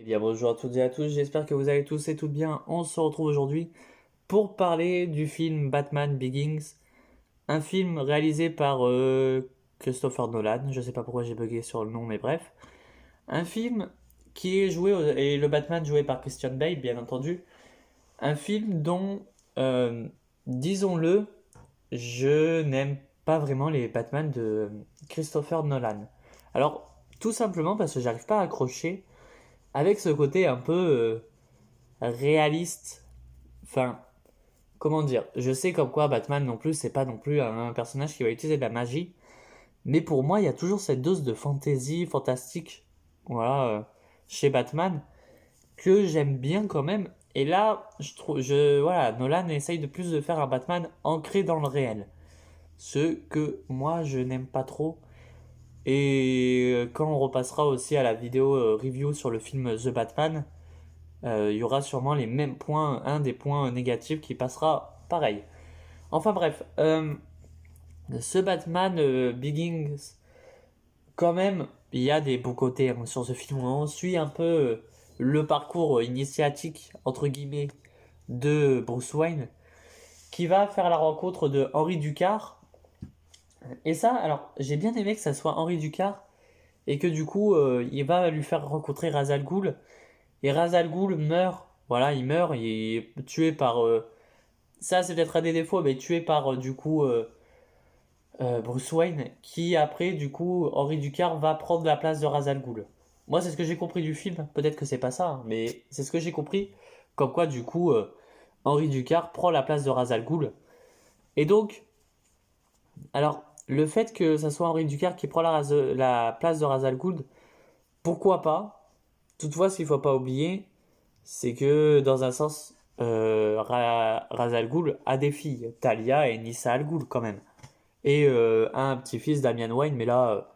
Bien, bonjour à toutes et à tous, j'espère que vous allez tous et toutes bien. On se retrouve aujourd'hui pour parler du film Batman Begins, un film réalisé par Christopher Nolan. Je sais pas pourquoi j'ai bugué sur le nom, mais bref. Un film qui est et le Batman joué par Christian Bale, bien entendu. Un film dont, euh, disons-le, je n'aime pas vraiment les Batman de Christopher Nolan. Alors, tout simplement parce que j'arrive pas à accrocher avec ce côté un peu réaliste. Enfin, comment dire? Je sais comme quoi Batman non plus, c'est pas non plus un personnage qui va utiliser de la magie. Mais pour moi, il y a toujours cette dose de fantaisie, fantastique, voilà, chez Batman, que j'aime bien quand même. Et là, voilà, Nolan essaye de plus de faire un Batman ancré dans le réel. Ce que moi, je n'aime pas trop. Et quand on repassera aussi à la vidéo review sur le film The Batman, il y aura sûrement les mêmes points, un des points négatifs qui passera pareil. Enfin bref, ce Batman Begins, quand même, il y a des beaux côtés hein, sur ce film. On suit un peu le parcours initiatique, entre guillemets, de Bruce Wayne, qui va faire la rencontre de Henry Ducard. Et ça, alors, j'ai bien aimé que ça soit Henry Ducard, et que du coup, il va lui faire rencontrer Ra's al Ghul. Et Ra's al Ghul meurt, voilà, il meurt, il est tué par ça c'est peut-être un des défauts, mais tué par du coup Bruce Wayne, qui après du coup Henry Ducard va prendre la place de Ra's al Ghul. Moi c'est ce que j'ai compris du film, peut-être que c'est pas ça, hein, mais c'est ce que j'ai compris, comme quoi du coup Henry Ducard prend la place de Ra's al Ghul. Et donc, alors le fait que ça soit Henry Ducard qui prend la place de Ra's al Ghul, pourquoi pas? Toutefois, ce qu'il faut pas oublier, c'est que dans un sens, Ra's al Ghul a des filles, Talia et Nissa al Ghul quand même. Et un petit-fils Damian Wayne, mais là,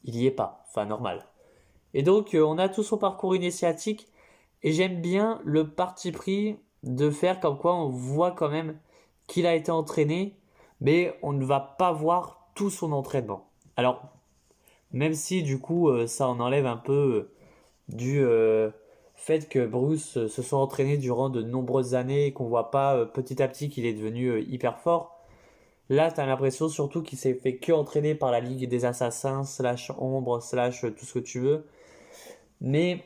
il y est pas, enfin normal. Et donc, on a tout son parcours initiatique, et j'aime bien le parti pris de faire comme quoi on voit quand même qu'il a été entraîné, mais on ne va pas voir tout son entraînement. Alors, même si du coup, ça en enlève un peu du fait que Bruce se soit entraîné durant de nombreuses années et qu'on voit pas petit à petit qu'il est devenu hyper fort. Là, t'as l'impression surtout qu'il s'est fait que entraîner par la Ligue des Assassins, slash Ombre, slash tout ce que tu veux. Mais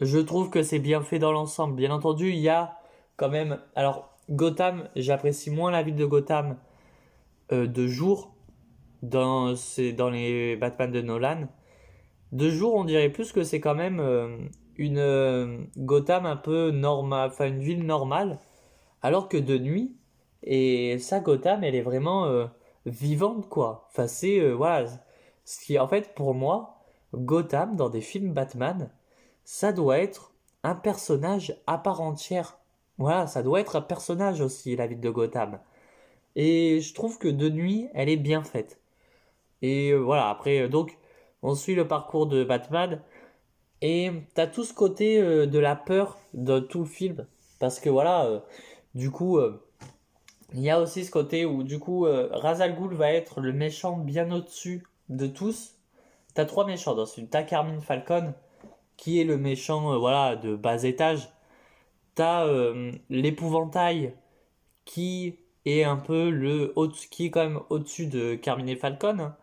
je trouve que c'est bien fait dans l'ensemble. Bien entendu, il y a quand même... Alors, Gotham, j'apprécie moins la ville de Gotham de jour dans les Batman de Nolan. De jour, on dirait plus que c'est quand même une Gotham un peu normale, enfin une ville normale, alors que de nuit, et ça, Gotham, elle est vraiment vivante, quoi. Enfin, c'est, voilà, ce qui, en fait, pour moi, Gotham, dans des films Batman, ça doit être un personnage à part entière. Voilà, ça doit être un personnage aussi, la ville de Gotham. Et je trouve que de nuit, elle est bien faite. Et voilà, après, donc, on suit le parcours de Batman. Et t'as tout ce côté de la peur dans tout le film. Parce que voilà, du coup, il y a aussi ce côté où du coup, Ra's al Ghul va être le méchant bien au-dessus de tous. T'as trois méchants dans ce film. T'as Carmine Falcon, qui est le méchant voilà, de bas étage. T'as l'épouvantail, qui est un peu qui est quand même au-dessus de Carmine Falcon, hein.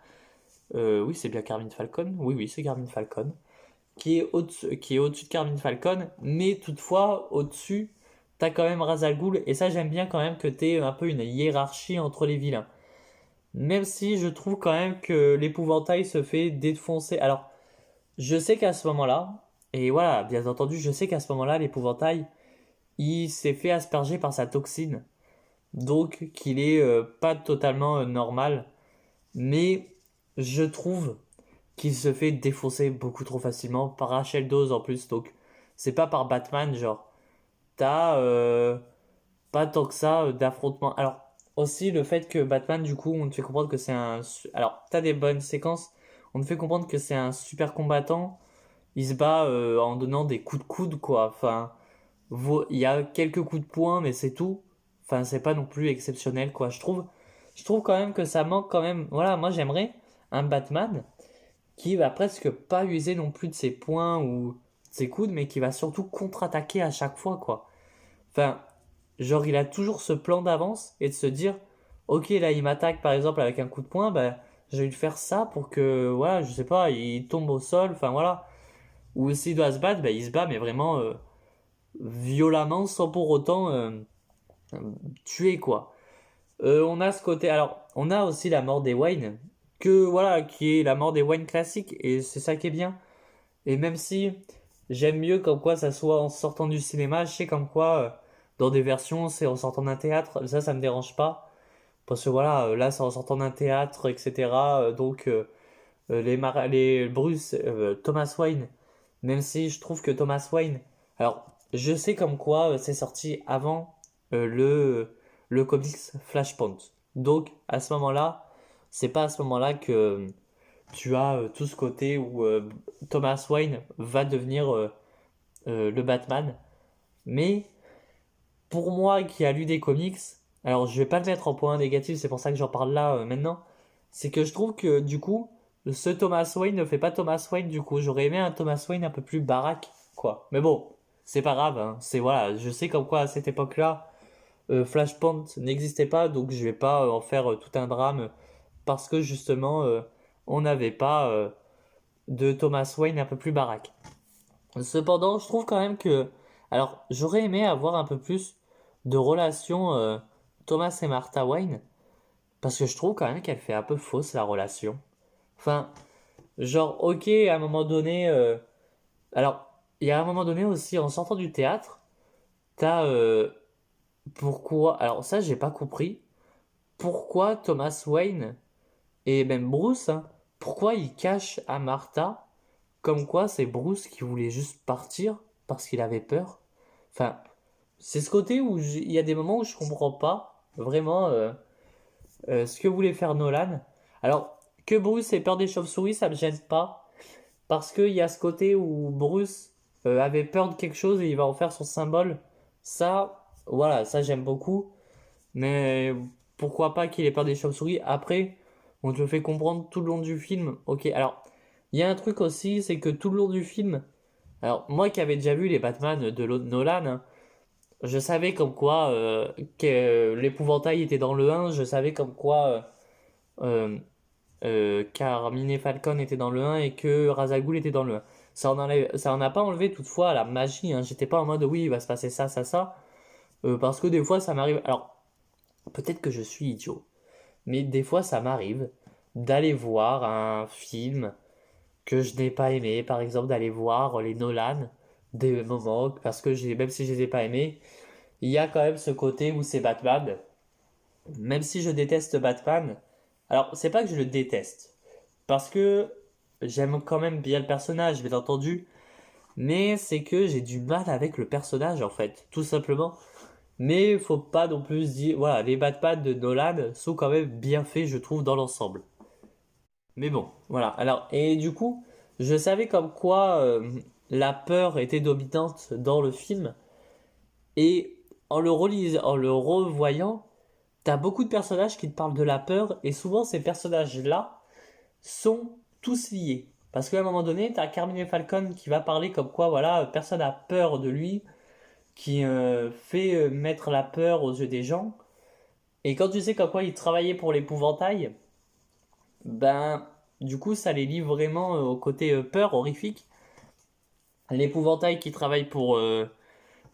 Oui, c'est bien Carmine Falcon. Oui, oui, c'est Carmine Falcon qui est au-dessus de Carmine Falcon, mais toutefois, au-dessus, t'as quand même Ra's al Ghul, et ça j'aime bien quand même que t'aies un peu une hiérarchie entre les vilains. Même si je trouve quand même que l'épouvantail se fait défoncer. Alors, je sais qu'à ce moment-là, et voilà, bien entendu, je sais qu'à ce moment-là, l'épouvantail, il s'est fait asperger par sa toxine, donc qu'il est pas totalement normal, mais je trouve qu'il se fait défoncer beaucoup trop facilement par Rachel Dawes en plus. Donc, c'est pas par Batman, genre. T'as pas tant que ça d'affrontement. Alors, aussi le fait que Batman, du coup, on te fait comprendre que c'est un. Alors, t'as des bonnes séquences. On te fait comprendre que c'est un super combattant. Il se bat en donnant des coups de coude, quoi. Enfin, il y a quelques coups de poing, mais c'est tout. Enfin, c'est pas non plus exceptionnel, quoi. Je trouve quand même que ça manque quand même. Voilà, moi j'aimerais un Batman qui va presque pas user non plus de ses points ou ses coudes, mais qui va surtout contre-attaquer à chaque fois, quoi. Enfin, genre, il a toujours ce plan d'avance et de se dire, ok, là, il m'attaque par exemple avec un coup de poing, bah, je vais lui faire ça pour que, voilà, je sais pas, il tombe au sol, enfin voilà. Ou s'il doit se battre, bah, il se bat, mais vraiment violemment, sans pour autant tuer, quoi. On a ce côté, alors, on a aussi la mort des Wayne, que voilà, qui est la mort des Wayne classique, et c'est ça qui est bien. Et même si j'aime mieux comme quoi ça soit en sortant du cinéma, je sais comme quoi dans des versions c'est en sortant d'un théâtre, ça me dérange pas. Parce que voilà, là c'est en sortant d'un théâtre, etc. Les Bruce, Thomas Wayne, même si je trouve que Thomas Wayne, alors je sais comme quoi c'est sorti avant le comics Flashpoint. Donc à ce moment-là, c'est pas à ce moment-là que tu as tout ce côté où Thomas Wayne va devenir le Batman. Mais pour moi qui a lu des comics, alors je vais pas le mettre en point négatif, c'est pour ça que j'en parle là maintenant, c'est que je trouve que du coup, ce Thomas Wayne ne fait pas Thomas Wayne du coup. J'aurais aimé un Thomas Wayne un peu plus baraque, quoi. Mais bon, c'est pas grave, hein. C'est voilà, je sais comme quoi à cette époque-là, Flashpoint n'existait pas, donc je vais pas en faire tout un drame parce que justement, on n'avait pas de Thomas Wayne un peu plus baraque. Cependant, je trouve quand même que... Alors, j'aurais aimé avoir un peu plus de relation Thomas et Martha Wayne, parce que je trouve quand même qu'elle fait un peu fausse la relation. Enfin, genre, ok, à un moment donné... Alors, il y a un moment donné aussi, en sortant du théâtre, t'as... pourquoi... Alors ça, j'ai pas compris. Pourquoi Thomas Wayne, et même Bruce, hein, pourquoi ils cachent à Martha comme quoi c'est Bruce qui voulait juste partir parce qu'il avait peur. Enfin, c'est ce côté où il y a des moments où je comprends pas vraiment ce que voulait faire Nolan. Alors, que Bruce ait peur des chauves-souris, ça me gêne pas. Parce qu'il y a ce côté où Bruce avait peur de quelque chose et il va en faire son symbole. Ça, voilà, ça j'aime beaucoup. Mais pourquoi pas qu'il ait peur des chauves-souris. Après, on te fait comprendre tout le long du film. Ok, alors, il y a un truc aussi, c'est que tout le long du film, alors moi qui avais déjà vu les Batman de Nolan, hein, je savais comme quoi que l'épouvantail était dans le 1, je savais comme quoi Carmine Falcon était dans le 1 et que Ra's al Ghul était dans le 1. Ça en a pas enlevé toutefois la magie, hein. J'étais pas en mode oui, il va se passer ça, ça, ça. Parce que des fois ça m'arrive. Alors, peut-être que je suis idiot, mais des fois ça m'arrive d'aller voir un film que je n'ai pas aimé, par exemple d'aller voir les Nolan, des moments, parce que même si je les ai pas aimés, il y a quand même ce côté où c'est Batman. Même si je déteste Batman, alors c'est pas que je le déteste, parce que j'aime quand même bien le personnage, bien entendu, mais c'est que j'ai du mal avec le personnage en fait, tout simplement. Mais faut pas non plus se dire, voilà, les Batman de Nolan sont quand même bien faits, je trouve, dans l'ensemble. Mais bon, voilà. Alors, et du coup, je savais comme quoi la peur était dominante dans le film, et en le revoyant, t'as beaucoup de personnages qui te parlent de la peur, et souvent ces personnages-là sont tous liés. Parce qu'à un moment donné, t'as Carmine Falcon qui va parler comme quoi, voilà, personne n'a peur de lui, qui fait mettre la peur aux yeux des gens. Et quand tu sais comme quoi il travaillait pour l'épouvantail, ben, du coup, ça les lie vraiment au côté peur, horrifique. L'épouvantail qui travaille pour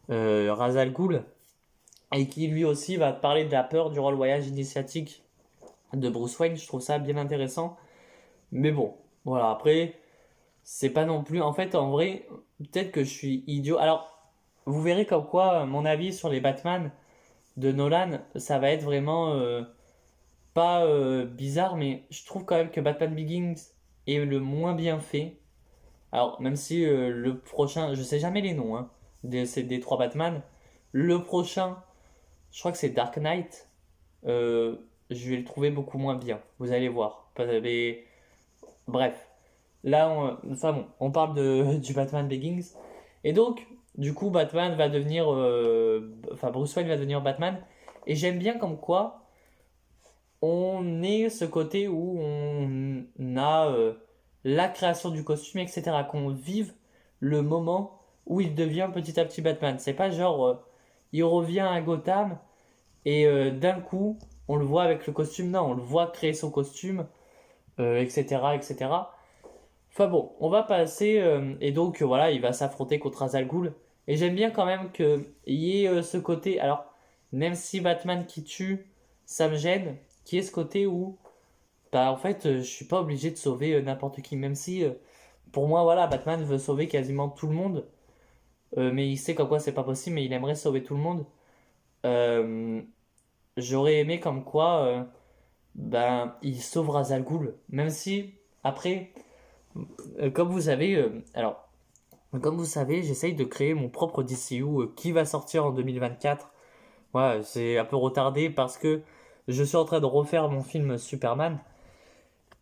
Ra's al Ghul, et qui lui aussi va te parler de la peur durant le voyage initiatique de Bruce Wayne. Je trouve ça bien intéressant. Mais bon, voilà, après, c'est pas non plus. En fait, en vrai, peut-être que je suis idiot. Alors, vous verrez comme quoi mon avis sur les Batman de Nolan, ça va être vraiment pas bizarre, mais je trouve quand même que Batman Begins est le moins bien fait. Alors, même si le prochain, je sais jamais les noms hein, des trois Batman. Le prochain, je crois que c'est Dark Knight. Je vais le trouver beaucoup moins bien. Vous allez voir. Mais, bref. Là, enfin bon, on parle du Batman Begins. Et donc, du coup, Batman va devenir. Enfin, Bruce Wayne va devenir Batman. Et j'aime bien comme quoi on est ce côté où on a la création du costume, etc. Qu'on vive le moment où il devient petit à petit Batman. C'est pas genre, il revient à Gotham et d'un coup, on le voit avec le costume. Non, on le voit créer son costume, etc., etc. Enfin bon, on va passer, et donc voilà, il va s'affronter contre Ra's al Ghul. Et j'aime bien quand même qu'il y ait ce côté, alors, même si Batman qui tue, ça me gêne, qu'il y ait ce côté où, bah en fait, je suis pas obligé de sauver n'importe qui, même si, pour moi, voilà, Batman veut sauver quasiment tout le monde, mais il sait qu'en quoi c'est pas possible, mais il aimerait sauver tout le monde. Euh, J'aurais aimé comme quoi, ben, il sauve Ra's al Ghul, même si, après, comme vous savez, comme vous savez, j'essaye de créer mon propre DCU qui va sortir en 2024. Ouais, c'est un peu retardé parce que je suis en train de refaire mon film Superman.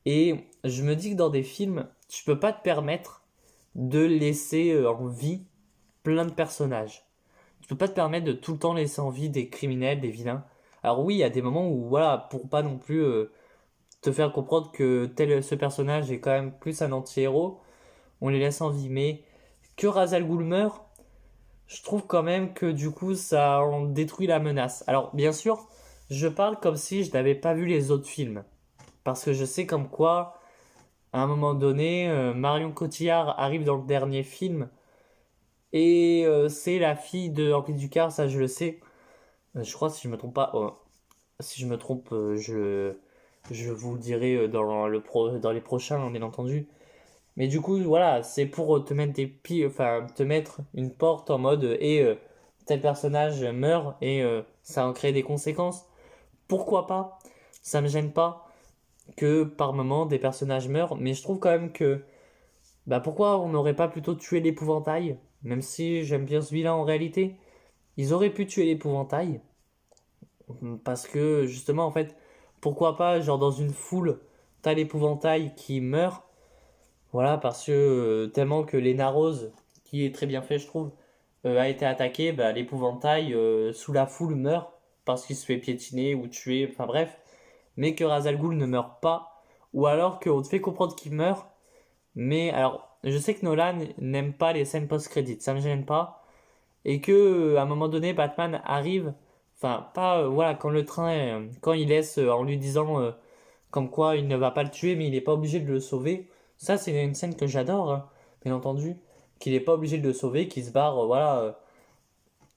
Et je me dis que dans des films, tu peux pas te permettre de laisser en vie plein de personnages. Tu peux pas te permettre de tout le temps laisser en vie des criminels, des vilains. Alors oui, il y a des moments où, voilà, pour pas non plus te faire comprendre que ce personnage est quand même plus un anti-héros, on les laisse en vie. Mais que Ra's al Ghul meurt, je trouve quand même que du coup ça en détruit la menace. Alors bien sûr, je parle comme si je n'avais pas vu les autres films. Parce que je sais comme quoi, à un moment donné, Marion Cotillard arrive dans le dernier film. Et c'est la fille de Henri Ducard, ça je le sais. Je crois si je me trompe pas. Si je me trompe, je vous le dirai dans les prochains, bien entendu. Mais du coup, voilà, c'est pour te mettre enfin, te mettre une porte en mode tel personnage meurt et ça en crée des conséquences. Pourquoi pas? Ça me gêne pas que par moment des personnages meurent, mais je trouve quand même que bah pourquoi on n'aurait pas plutôt tué l'épouvantail? Même si j'aime bien ce vilain en réalité, ils auraient pu tuer l'épouvantail parce que justement en fait, pourquoi pas genre dans une foule, t'as l'épouvantail qui meurt. Voilà, parce que tellement que Lena Rose, qui est très bien fait, je trouve, a été attaqué, bah, l'épouvantail sous la foule meurt parce qu'il se fait piétiner ou tuer, enfin bref, mais que Ra's al Ghul ne meurt pas, ou alors qu'on te fait comprendre qu'il meurt, mais alors, je sais que Nolan n'aime pas les scènes post-crédit, ça me gêne pas, et que à un moment donné, Batman arrive, enfin pas, voilà, quand le train, quand il laisse en lui disant comme quoi il ne va pas le tuer, mais il n'est pas obligé de le sauver. Ça, c'est une scène que j'adore, hein, bien entendu. Qu'il n'est pas obligé de le sauver, qu'il se barre, voilà.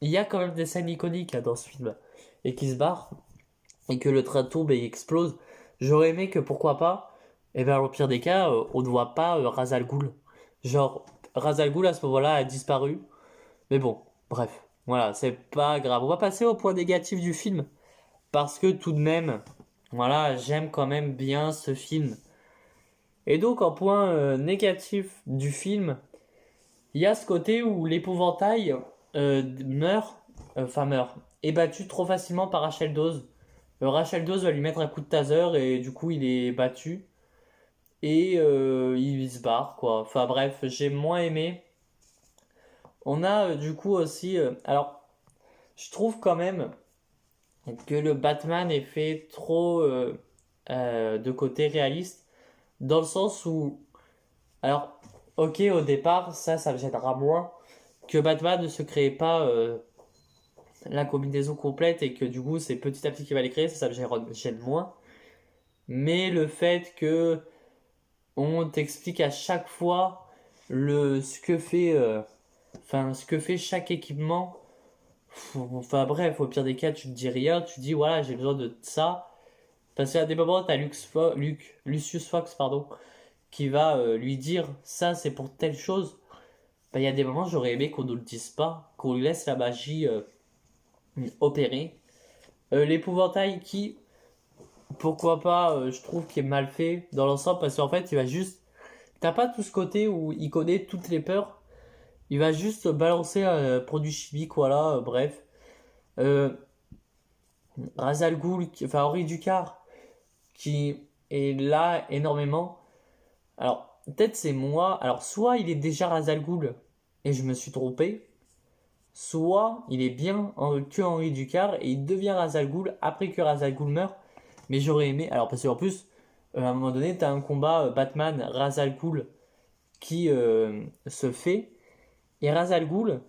Il y a quand même des scènes iconiques là, dans ce film. Et qu'il se barre, et que le train tombe et explose. J'aurais aimé que, pourquoi pas, et bien, au pire des cas, on ne voit pas Ra's al Ghul. Genre, Ra's al Ghul, à ce moment-là, a disparu. Mais bon, bref. Voilà, c'est pas grave. On va passer au point négatif du film. Parce que tout de même, voilà, j'aime quand même bien ce film. Et donc, en point négatif du film, il y a ce côté où l'épouvantail meurt, meurt, est battu trop facilement par Rachel Dawes. Rachel Dawes va lui mettre un coup de taser et du coup, il est battu. Et il se barre, quoi. Enfin bref, j'ai moins aimé. On a du coup aussi... alors, je trouve quand même que le Batman est fait trop de côté réaliste. Dans le sens où alors, ok, au départ, ça me gênera moins que Batman ne se crée pas la combinaison complète et que du coup, c'est petit à petit qu'il va les créer, ça me gêne moins. Mais le fait que on t'explique à chaque fois ce que fait, ce que fait chaque équipement. Enfin bref, au pire des cas, tu te dis rien, tu te dis voilà, j'ai besoin de ça. Parce qu'à des moments, t'as Lucius Fox, pardon, qui va lui dire ça c'est pour telle chose. Bah, il y a des moments, j'aurais aimé qu'on ne le dise pas, qu'on lui laisse la magie opérer. L'épouvantail qui, pourquoi pas, je trouve qu'il est mal fait dans l'ensemble parce qu'en fait, il va juste. T'as pas tout ce côté où il connaît toutes les peurs. Il va juste balancer un produit chimique, voilà, bref. Euh, Ra's al Ghul, enfin Henri Ducard, qui est là énormément. Alors, peut-être c'est moi. Alors, soit il est déjà Ra's al Ghul et je me suis trompé, soit il est bien que Henri Ducard et il devient Ra's al Ghul après que Ra's al Ghul meurt. Mais j'aurais aimé. Alors, parce qu'en plus, à un moment donné, t'as un combat Batman Ra's al Ghul qui se fait. Et Ra's al Ghul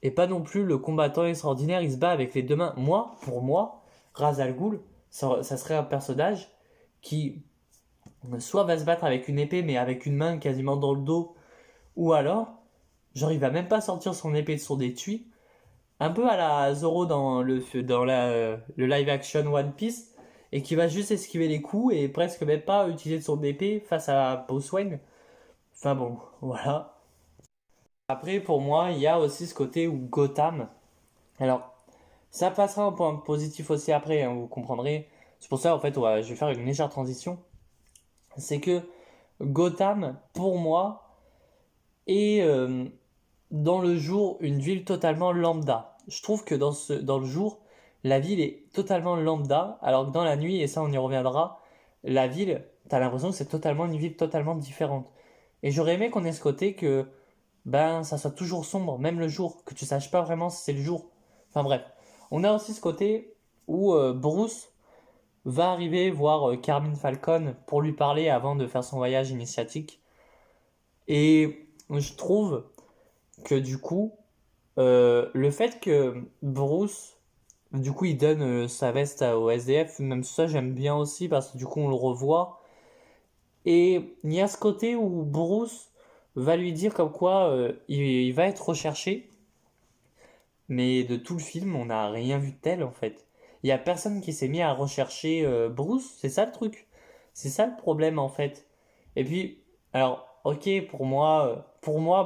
est pas non plus le combattant extraordinaire, il se bat avec les deux mains. Pour moi, Ra's al Ghul, ça serait un personnage qui soit va se battre avec une épée mais avec une main quasiment dans le dos, ou alors, genre il va même pas sortir son épée de son étui, un peu à la Zoro le live action One Piece, et qui va juste esquiver les coups et presque même pas utiliser de son épée face à Bruce Wayne. Enfin bon, voilà. Après, pour moi, il y a aussi ce côté où Gotham. Alors, ça passera un point positif aussi après, hein, vous comprendrez. C'est pour ça, en fait, ouais, je vais faire une légère transition. C'est que Gotham, pour moi, est dans le jour une ville totalement lambda. Je trouve que dans le jour, la ville est totalement lambda, alors que dans la nuit, et ça on y reviendra, la ville, t'as l'impression que c'est totalement une ville totalement différente. Et j'aurais aimé qu'on ait ce côté que ben ça soit toujours sombre, même le jour, que tu saches pas vraiment si c'est le jour. Enfin bref, on a aussi ce côté où Bruce va arriver voir Carmine Falcon pour lui parler avant de faire son voyage initiatique. Et je trouve que du coup, le fait que Bruce, du coup, il donne sa veste au SDF, même ça j'aime bien aussi parce que du coup on le revoit. Et il y a ce côté où Bruce va lui dire comme quoi il va être recherché, mais de tout le film on n'a rien vu de tel en fait. Il y a personne qui s'est mis à rechercher Bruce, c'est ça le truc. C'est ça le problème en fait. Et puis, alors, ok, pour moi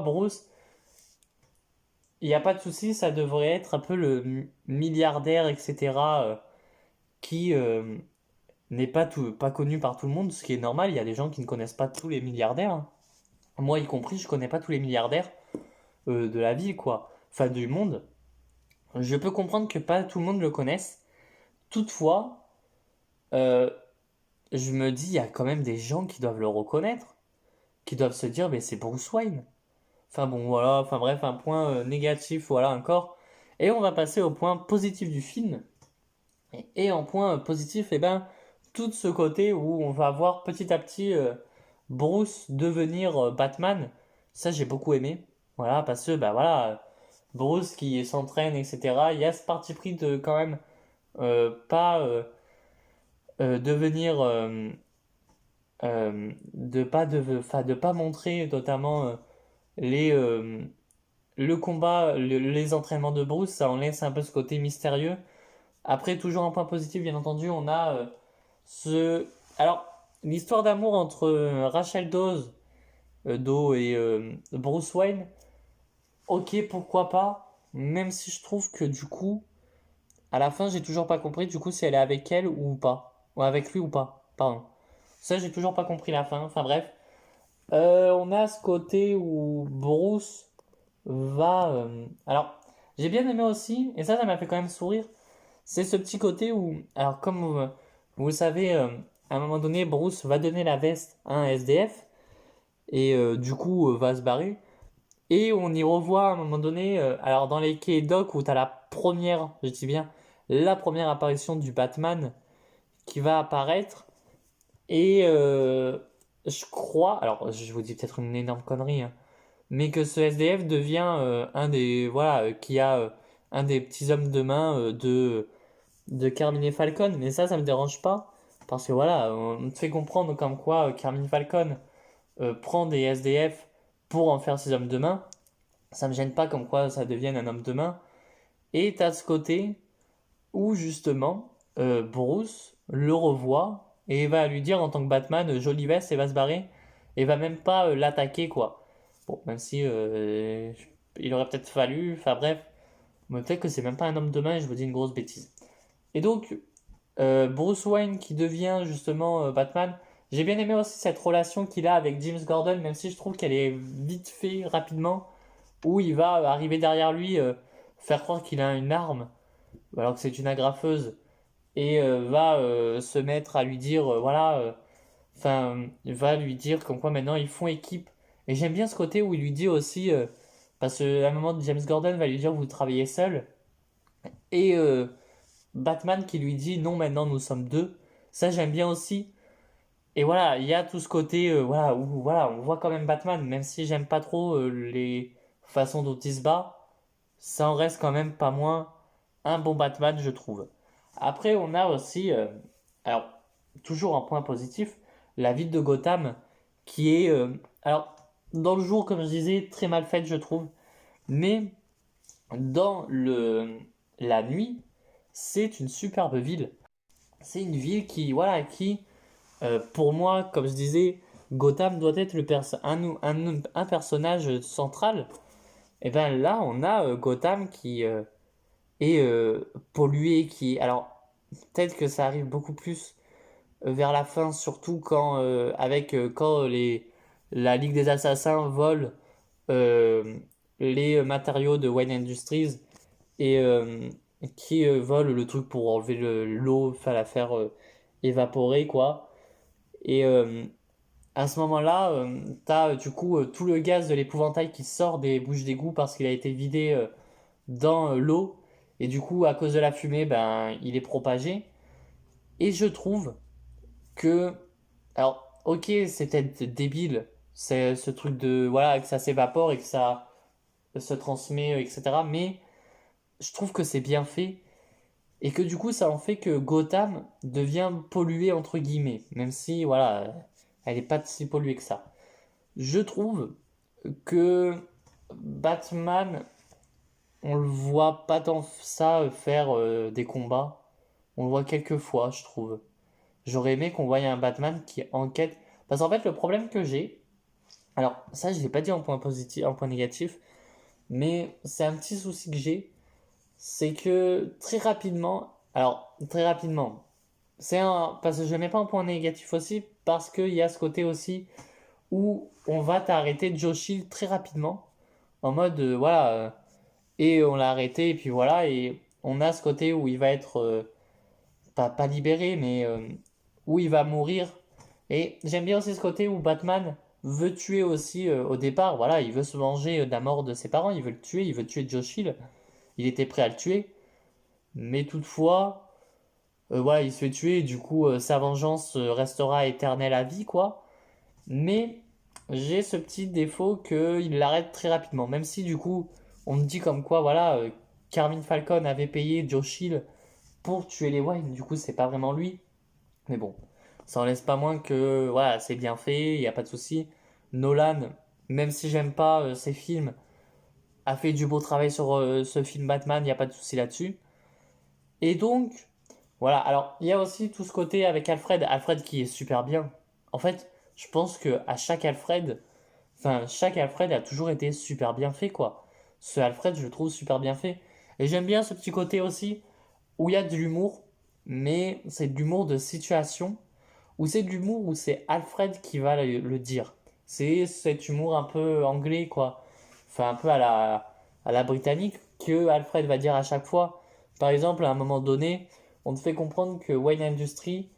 Bruce, il n'y a pas de souci, ça devrait être un peu le milliardaire, etc., qui n'est pas connu par tout le monde, ce qui est normal. Il y a des gens qui ne connaissent pas tous les milliardaires, hein. Moi y compris, je connais pas tous les milliardaires de la vie, quoi. Enfin, du monde. Je peux comprendre que pas tout le monde le connaisse. Toutefois, euh, je me dis, il y a quand même des gens qui doivent le reconnaître, qui doivent se dire, mais c'est Bruce Wayne. Enfin bon, voilà, enfin bref, un point négatif, voilà encore. Et on va passer au point positif du film. Et en point positif, eh ben, tout ce côté où on va voir petit à petit Bruce devenir Batman, ça j'ai beaucoup aimé. Voilà, parce que bah voilà, Bruce qui s'entraîne, etc. Il y a ce parti pris de quand même pas devenir, de pas montrer notamment les les entraînements de Bruce, ça en laisse un peu ce côté mystérieux. Après, toujours un point positif, bien entendu, on a ce... Alors, l'histoire d'amour entre Rachel Dawes, Doe et Bruce Wayne, ok, pourquoi pas, même si je trouve que du coup, à la fin, j'ai toujours pas compris du coup si elle est avec elle ou pas. Ou avec lui ou pas, pardon. Ça, j'ai toujours pas compris la fin, enfin bref. On a ce côté où Bruce va... Alors, j'ai bien aimé aussi, et ça m'a fait quand même sourire. C'est ce petit côté où, alors comme vous le savez, à un moment donné, Bruce va donner la veste à un SDF et du coup va se barrer. Et on y revoit à un moment donné, alors dans les quais Doc où tu as la première, je dis bien, la première apparition du Batman qui va apparaître. Et je crois, alors je vous dis peut-être une énorme connerie, hein, mais que ce SDF devient un des, voilà, qui a un des petits hommes de main de Carmine Falcon, mais ça me dérange pas, parce que voilà, on te fait comprendre comme quoi Carmine Falcon prend des SDF pour en faire ses hommes de main, ça me gêne pas comme quoi ça devienne un homme de main, et t'as ce côté où justement Bruce le revoit et va lui dire en tant que Batman, jolie veste, et va se barrer, et va même pas l'attaquer quoi. Bon, même si il aurait peut-être fallu, enfin bref, mais peut-être que c'est même pas un homme de main et je vous dis une grosse bêtise. Et donc, Bruce Wayne qui devient justement Batman. J'ai bien aimé aussi cette relation qu'il a avec James Gordon, même si je trouve qu'elle est vite fait rapidement, où il va arriver derrière lui, faire croire qu'il a une arme, alors que c'est une agrafeuse, et va se mettre à lui dire, voilà, enfin, va lui dire comme quoi maintenant ils font équipe. Et j'aime bien ce côté où il lui dit aussi, parce qu'à un moment, James Gordon va lui dire, vous travaillez seul, et Batman qui lui dit non, maintenant nous sommes deux. Ça, j'aime bien aussi. Et voilà, il y a tout ce côté, voilà, où voilà, on voit quand même Batman, même si j'aime pas trop les façon dont il se bat, ça en reste quand même pas moins un bon Batman, je trouve. Après, on a aussi, alors, toujours un point positif, la ville de Gotham, qui est, alors, dans le jour, comme je disais, très mal faite, je trouve, mais dans la nuit, c'est une superbe ville. C'est une ville qui, voilà, pour moi, comme je disais, Gotham doit être un personnage central. Et bien là, on a Gotham qui est pollué, alors peut-être que ça arrive beaucoup plus vers la fin, surtout quand la Ligue des Assassins vole euh, les matériaux de Wayne Industries et qui vole le truc pour enlever l'eau, enfin la faire évaporer quoi. Et à ce moment-là, t'as du coup tout le gaz de l'épouvantail qui sort des bouches d'égout parce qu'il a été vidé dans l'eau. Et du coup, à cause de la fumée, ben, il est propagé. Et je trouve que, alors, ok, c'est peut-être débile, c'est ce truc de, voilà, que ça s'évapore et que ça se transmet, etc. Mais je trouve que c'est bien fait et que du coup ça en fait que Gotham devient polluée entre guillemets, même si voilà, elle n'est pas si polluée que ça. Je trouve que Batman, on le voit pas tant ça faire des combats. On le voit quelques fois, je trouve. J'aurais aimé qu'on voie un Batman qui enquête. Parce qu'en fait, le problème que j'ai, alors ça je l'ai pas dit en point positif, en point négatif, mais c'est un petit souci que j'ai, c'est que très rapidement, parce que je ne mets pas un point négatif aussi, parce qu'il y a ce côté aussi où on va t'arrêter Joe Chill très rapidement, en mode, voilà, et on l'a arrêté, et puis voilà, et on a ce côté où il va être, pas libéré, mais où il va mourir. Et j'aime bien aussi ce côté où Batman veut tuer aussi au départ, voilà, il veut se venger de la mort de ses parents, il veut le tuer, il veut tuer Joe Chill, il était prêt à le tuer, mais toutefois, voilà, il se fait tuer, et du coup, sa vengeance restera éternelle à vie, quoi. Mais j'ai ce petit défaut qu'il l'arrête très rapidement, même si du coup, on me dit comme quoi, voilà, Carmine Falcon avait payé Joe Chill pour tuer les Wayne, du coup, c'est pas vraiment lui. Mais bon, ça en laisse pas moins que, voilà, c'est bien fait, il n'y a pas de souci. Nolan, même si j'aime pas ses films, a fait du beau travail sur ce film Batman, il n'y a pas de souci là-dessus. Et donc, voilà, alors il y a aussi tout ce côté avec Alfred qui est super bien. En fait, je pense que à chaque Alfred a toujours été super bien fait, quoi. Ce Alfred, je le trouve super bien fait. Et j'aime bien ce petit côté aussi où il y a de l'humour, mais c'est de l'humour de situation, ou c'est de l'humour où c'est Alfred qui va le dire. C'est cet humour un peu anglais, quoi. Enfin, un peu à la britannique, que Alfred va dire à chaque fois. Par exemple, à un moment donné, on te fait comprendre que Wayne Industries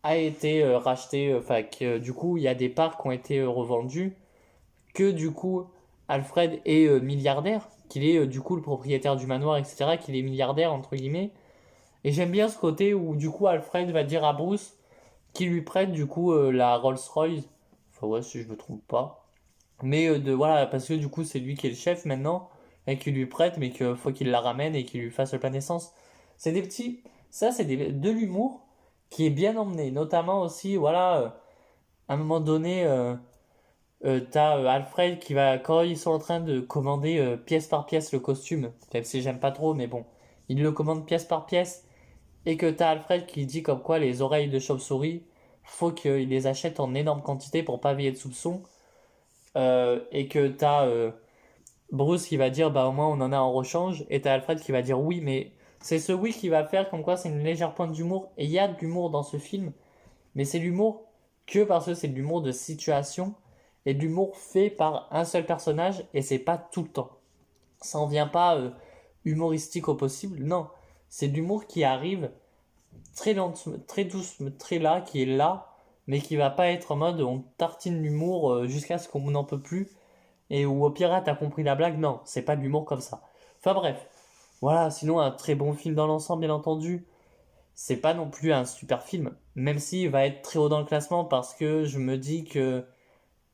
a été racheté, enfin, que du coup, il y a des parts qui ont été revendus, que du coup, Alfred est milliardaire, qu'il est du coup le propriétaire du manoir, etc., qu'il est milliardaire, entre guillemets. Et j'aime bien ce côté où du coup, Alfred va dire à Bruce qui lui prête du coup la Rolls-Royce. Enfin ouais, si je me trompe pas. Mais voilà, parce que du coup c'est lui qui est le chef maintenant et qui lui prête, mais qu'il faut qu'il la ramène et qu'il lui fasse le plein d'essence. C'est des petits, ça c'est de l'humour qui est bien emmené, notamment aussi voilà, à un moment donné, t'as Alfred qui va quand ils sont en train de commander pièce par pièce le costume, même si j'aime pas trop, mais bon, il le commande pièce par pièce et que t'as Alfred qui dit comme quoi les oreilles de chauve-souris, faut qu'il les achète en énorme quantité pour pas veiller de soupçons. Et que t'as Bruce qui va dire bah au moins on en a en rechange. Et t'as Alfred qui va dire oui, mais c'est ce oui qui va faire comme quoi c'est une légère pointe d'humour. Et il y a de l'humour dans ce film, mais c'est l'humour que parce que c'est de l'humour de situation et de l'humour fait par un seul personnage et c'est pas tout le temps. Ça en vient pas humoristique au possible, non. C'est de l'humour qui arrive très lentement, très douce, très là, qui est là, mais qui va pas être en mode on tartine l'humour jusqu'à ce qu'on n'en peut plus, et où au pire, ah, t'as compris la blague, non, c'est pas de l'humour comme ça. Enfin bref, voilà, sinon un très bon film dans l'ensemble, bien entendu. C'est pas non plus un super film, même s'il va être très haut dans le classement parce que je me dis que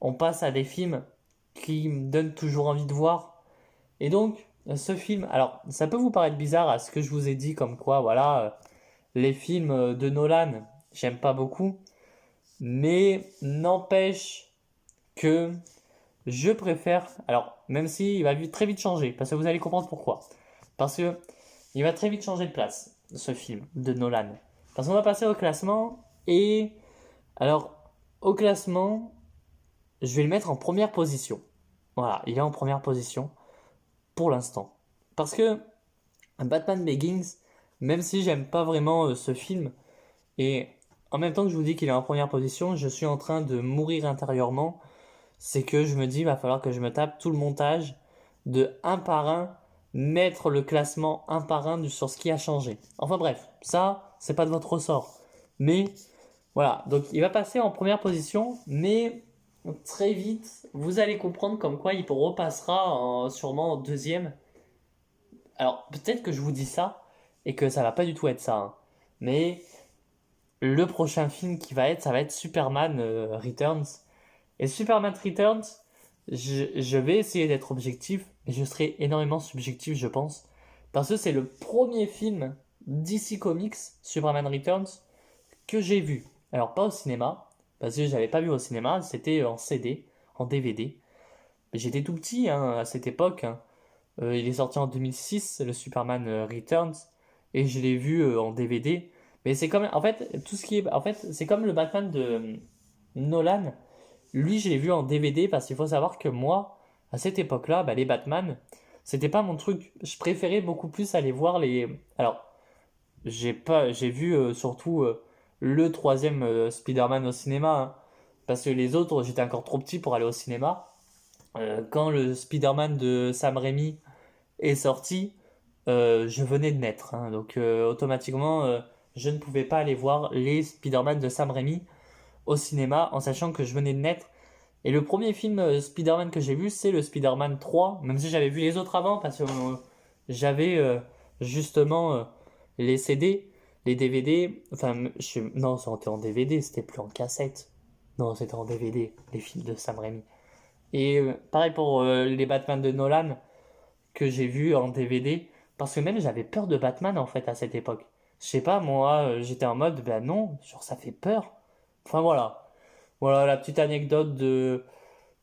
on passe à des films qui me donnent toujours envie de voir. Et donc, ce film, alors ça peut vous paraître bizarre à ce que je vous ai dit, comme quoi, voilà, les films de Nolan, j'aime pas beaucoup, mais n'empêche que je préfère, alors même si il va très vite changer, parce que vous allez comprendre pourquoi. Parce que il va très vite changer de place, ce film de Nolan. Parce qu'on va passer au classement, et alors, au classement, je vais le mettre en première position. Voilà, il est en première position pour l'instant. Parce que Batman Begins, même si j'aime pas vraiment ce film, et en même temps que je vous dis qu'il est en première position, je suis en train de mourir intérieurement. C'est que je me dis, il va falloir que je me tape tout le montage de un par un, mettre le classement un par un sur ce qui a changé. Enfin bref, ça, c'est pas de votre ressort. Mais voilà, donc il va passer en première position, mais très vite, vous allez comprendre comme quoi il repassera sûrement en deuxième. Alors peut-être que je vous dis ça et que ça va pas du tout être ça, hein. Mais le prochain film qui va être, ça va être Superman Returns. Et Superman Returns, je vais essayer d'être objectif, mais je serai énormément subjectif, je pense. Parce que c'est le premier film DC Comics, Superman Returns, que j'ai vu. Alors, pas au cinéma, parce que je l'avais pas vu au cinéma, c'était en CD, en DVD. Mais j'étais tout petit hein, à cette époque, hein. Il est sorti en 2006, le Superman Returns, et je l'ai vu en DVD. Mais c'est comme, en fait, tout ce qui est, en fait, c'est comme le Batman de Nolan. Lui, je l'ai vu en DVD parce qu'il faut savoir que moi, à cette époque-là, bah, les Batman, c'était pas mon truc. Je préférais beaucoup plus aller voir les. Alors, j'ai vu surtout le troisième Spider-Man au cinéma, hein, parce que les autres, j'étais encore trop petit pour aller au cinéma. Quand le Spider-Man de Sam Raimi est sorti, je venais de naître, hein, donc automatiquement, je ne pouvais pas aller voir les Spider-Man de Sam Raimi au cinéma en sachant que je venais de naître. Et le premier film Spider-Man que j'ai vu, c'est le Spider-Man 3, même si j'avais vu les autres avant, parce que j'avais justement les CD, les DVD, enfin, non, c'était en DVD, c'était plus en cassette. Non, c'était en DVD, les films de Sam Raimi. Et pareil pour les Batman de Nolan, que j'ai vus en DVD, parce que même j'avais peur de Batman en fait à cette époque. Je sais pas, moi, j'étais en mode, ben non, genre ça fait peur. Enfin voilà. Voilà la petite anecdote de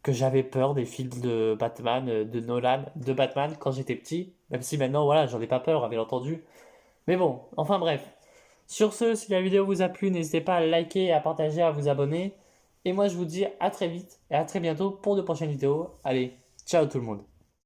que j'avais peur des films de Batman, de Nolan, de Batman quand j'étais petit. Même si maintenant, voilà, j'en ai pas peur, bien entendu. Mais bon, enfin bref. Sur ce, si la vidéo vous a plu, n'hésitez pas à liker, à partager, à vous abonner. Et moi, je vous dis à très vite et à très bientôt pour de prochaines vidéos. Allez, ciao tout le monde.